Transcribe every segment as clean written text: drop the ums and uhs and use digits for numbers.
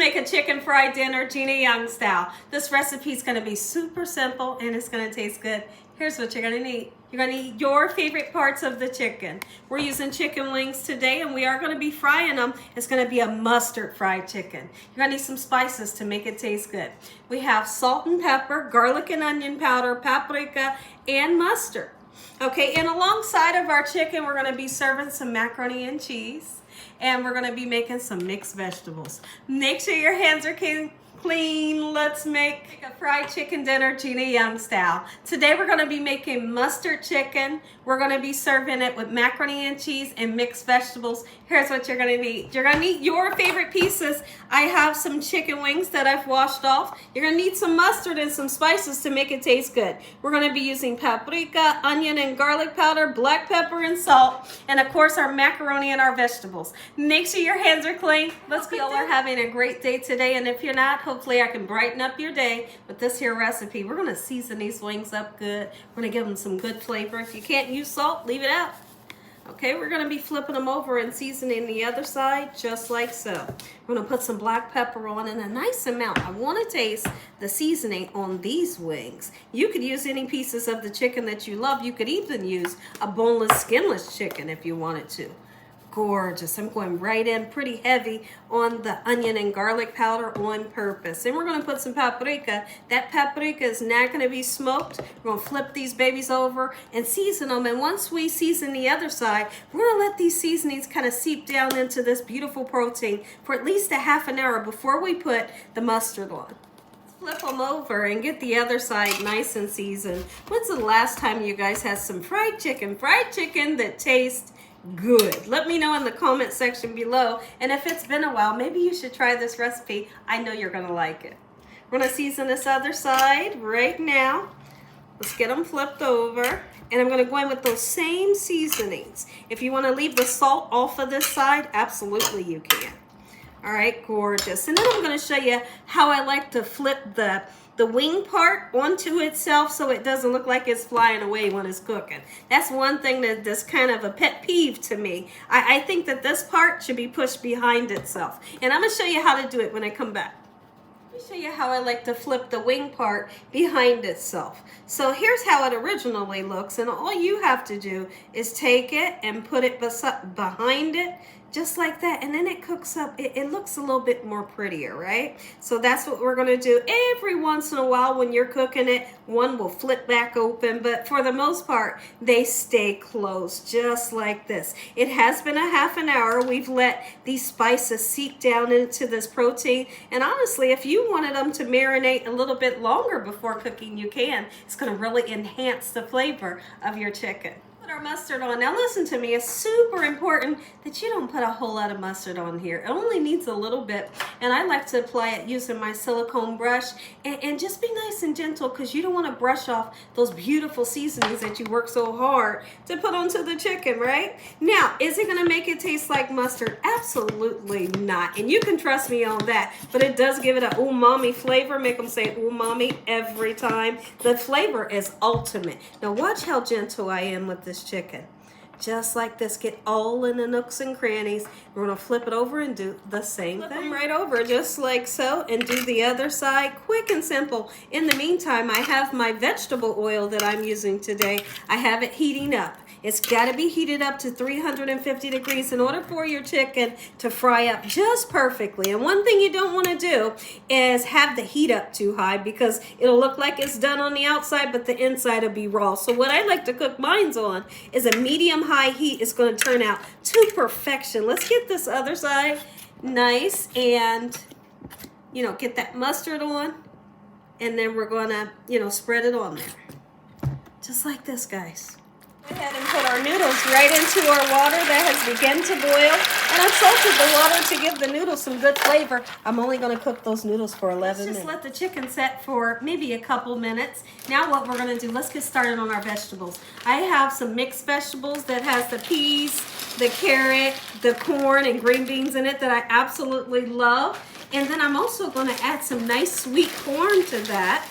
make a chicken fried dinner Gina Young style. This recipe is going to be super simple and it's going to taste good. Here's what you're going to need. You're going to need your favorite parts of the chicken. We're using chicken wings today and we are going to be frying them. It's going to be a mustard fried chicken. You're going to need some spices to make it taste good. We have salt and pepper, garlic and onion powder, paprika, and mustard. Okay, and alongside of our chicken, we're going to be serving some macaroni and cheese. And we're going to be making some mixed vegetables. Make sure your hands are clean. Let's make a fried chicken dinner Gina Young style. Today we're going to be making mustard chicken. We're going to be serving it with macaroni and cheese and mixed vegetables. Here's what you're going to need. You're going to need your favorite pieces. I have some chicken wings that I've washed off. You're going to need some mustard and some spices to make it taste good. We're going to be using paprika, onion and garlic powder, black pepper and salt, and of course our macaroni and our vegetables. Make sure your hands are clean. Let's be all having a great day today, and if you're not, hopefully I can brighten up your day with this here recipe. We're going to season these wings up good. We're going to give them some good flavor. If you can't use salt, leave it out. Okay, we're going to be flipping them over and seasoning the other side just like so. We're going to put some black pepper on in a nice amount. I want to taste the seasoning on these wings. You could use any pieces of the chicken that you love. You could even use a boneless, skinless chicken if you wanted to. Gorgeous. I'm going right in pretty heavy on the onion and garlic powder on purpose. And we're going to put some paprika. That paprika is not going to be smoked. We're going to flip these babies over and season them. And once we season the other side, we're going to let these seasonings kind of seep down into this beautiful protein for at least a half an hour before we put the mustard on. Flip them over and get the other side nice and seasoned. When's the last time you guys had some fried chicken? Fried chicken that tastes good. Let me know in the comment section below, and if it's been a while, maybe you should try this recipe. I know you're gonna like it. We're gonna season this other side right now. Let's get them flipped over, and I'm gonna go in with those same seasonings. If you want to leave the salt off of this side, absolutely you can. All right, gorgeous. And then I'm going to show you how I like to flip the wing part onto itself so it doesn't look like it's flying away when it's cooking. That's one thing that's kind of a pet peeve to me. I think that this part should be pushed behind itself. And I'm going to show you how to do it when I come back. Let me show you how I like to flip the wing part behind itself. So here's how it originally looks, and all you have to do is take it and put it behind it, just like that, and then it cooks up. It looks a little bit more prettier, right? So that's what we're gonna do. Every once in a while when you're cooking it, one will flip back open, but for the most part, they stay closed, just like this. It has been a half an hour. We've let these spices seep down into this protein, and honestly, if you wanted them to marinate a little bit longer before cooking, you can. It's gonna really enhance the flavor of your chicken. Our mustard on. Now listen to me, it's super important that you don't put a whole lot of mustard on here. It only needs a little bit, and I like to apply it using my silicone brush, and just be nice and gentle, because you don't want to brush off those beautiful seasonings that you work so hard to put onto the chicken, right? Now, is it going to make it taste like mustard? Absolutely not, and you can trust me on that, but it does give it a umami flavor. Make them say umami every time. The flavor is ultimate. Now watch how gentle I am with this chicken. Just like this, get all in the nooks and crannies. We're gonna flip it over and do the same thing. Right over, just like so, and do the other side, quick and simple. In the meantime, I have my vegetable oil that I'm using today. I have it heating up. It's got to be heated up to 350 degrees in order for your chicken to fry up just perfectly. And one thing you don't want to do is have the heat up too high, because it'll look like it's done on the outside, but the inside will be raw. So what I like to cook mine on is a medium-high heat. It's going to turn out to perfection. Let's get this other side nice and, get that mustard on. And then we're going to, spread it on there. Just like this, guys. Go ahead and put our noodles right into our water that has begun to boil. And I've salted the water to give the noodles some good flavor. I'm only going to cook those noodles for 11 minutes. Just let the chicken set for maybe a couple minutes. Now what we're going to do, let's get started on our vegetables. I have some mixed vegetables that has the peas, the carrot, the corn, and green beans in it that I absolutely love. And then I'm also going to add some nice sweet corn to that.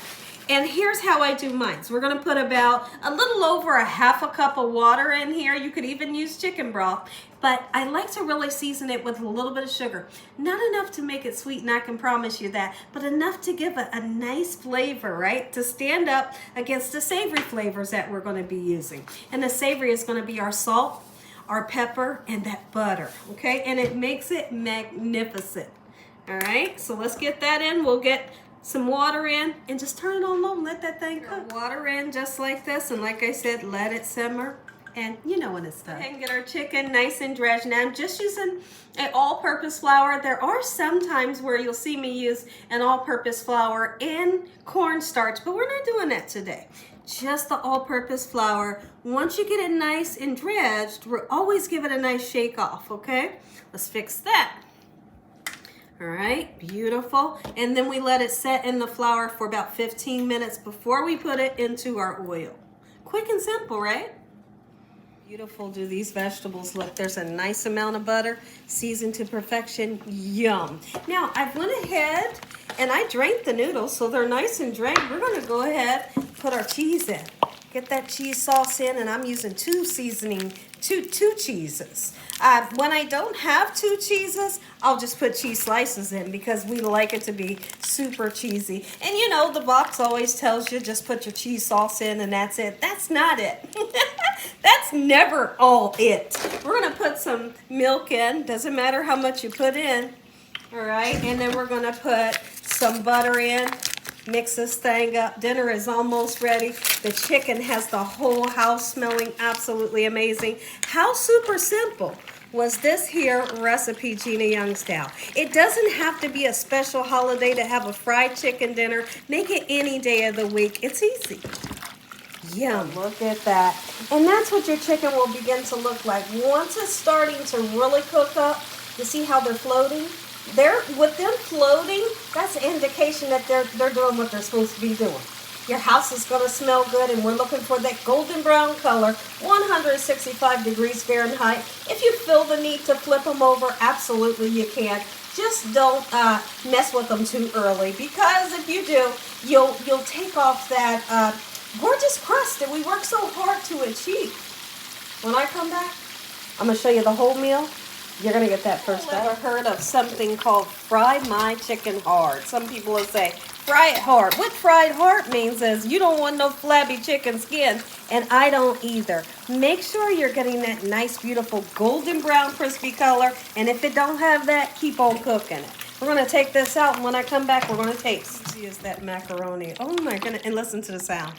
And here's how I do mine. So we're going to put about a little over a half a cup of water in here. You could even use chicken broth. but I like to really season it with a little bit of sugar. Not enough to make it sweet, and I can promise you that, but enough to give a nice flavor, right? To stand up against the savory flavors that we're going to be using. And the savory is going to be our salt, our pepper, and that butter, okay? And it makes it magnificent. All right, so let's get that in. We'll get some water in and just turn it on low and let that thing cook. Water in just like this, and like I said, let it simmer. And you know when it's done. And get our chicken nice and dredged. Now I'm just using an all-purpose flour. There are some times where you'll see me use an all-purpose flour and cornstarch, but we're not doing that today. Just the all-purpose flour. Once you get it nice and dredged, we'll always give it a nice shake off, okay? Let's fix that. All right, beautiful. And then we let it set in the flour for about 15 minutes before we put it into our oil. Quick and simple, right? Beautiful do these vegetables look. There's a nice amount of butter, seasoned to perfection. Yum. Now, I went ahead and I drained the noodles so they're nice and drained. We're gonna go ahead and put our cheese in. Get that cheese sauce in, and I'm using two cheeses. When I don't have two cheeses, I'll just put cheese slices in because we like it to be super cheesy. And you know, the box always tells you just put your cheese sauce in and that's it. That's not it. That's never all it. We're gonna put some milk in. Doesn't matter how much you put in. All right, and then we're gonna put some butter in. Mix this thing up. Dinner is almost ready. The chicken has the whole house smelling absolutely amazing. How super simple was this here recipe, Gina Young style? It doesn't have to be a special holiday to have a fried chicken dinner. Make it any day of the week. It's easy. Yum, look at that. And that's what your chicken will begin to look like. Once it's starting to really cook up, you see how they're floating? With them floating, that's an indication that they're doing what they're supposed to be doing. Your house is going to smell good, and we're looking for that golden brown color, 165 degrees Fahrenheit. If you feel the need to flip them over, absolutely you can. Just don't mess with them too early, because if you do, you'll take off that gorgeous crust that we work so hard to achieve. When I come back, I'm going to show you the whole meal. You're going to get that first bite. I've ever heard of something called fry my chicken hard. Some people will say, fry it hard. What fried hard means is you don't want no flabby chicken skin, and I don't either. Make sure you're getting that nice, beautiful golden brown crispy color, and if it don't have that, keep on cooking it. We're going to take this out, and when I come back, we're going to taste. Is that macaroni. Oh my goodness, and listen to the sound.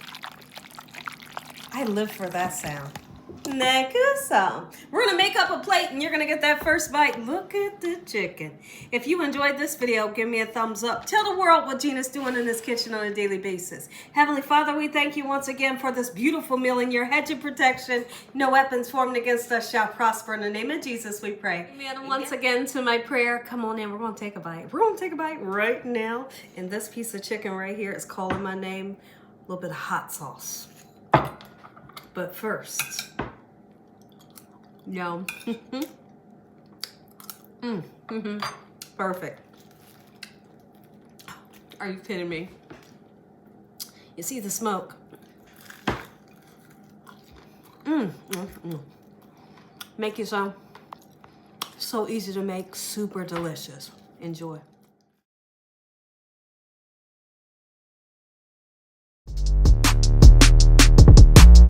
I live for that sound. We're going to make up a plate and you're going to get that first bite. Look at the chicken. If you enjoyed this video, give me a thumbs up. Tell the world what Gina's doing in this kitchen on a daily basis. Heavenly Father, we thank you once again for this beautiful meal in your hedge of protection. No weapons formed against us shall prosper. In the name of Jesus, we pray. Amen. Once again to my prayer, come on in. We're going to take a bite. We're going to take a bite right now. And this piece of chicken right here is calling my name. A little bit of hot sauce. But first... Yum. Perfect. Are you kidding me? You see the smoke? Make you some. So easy to make, super delicious. Enjoy.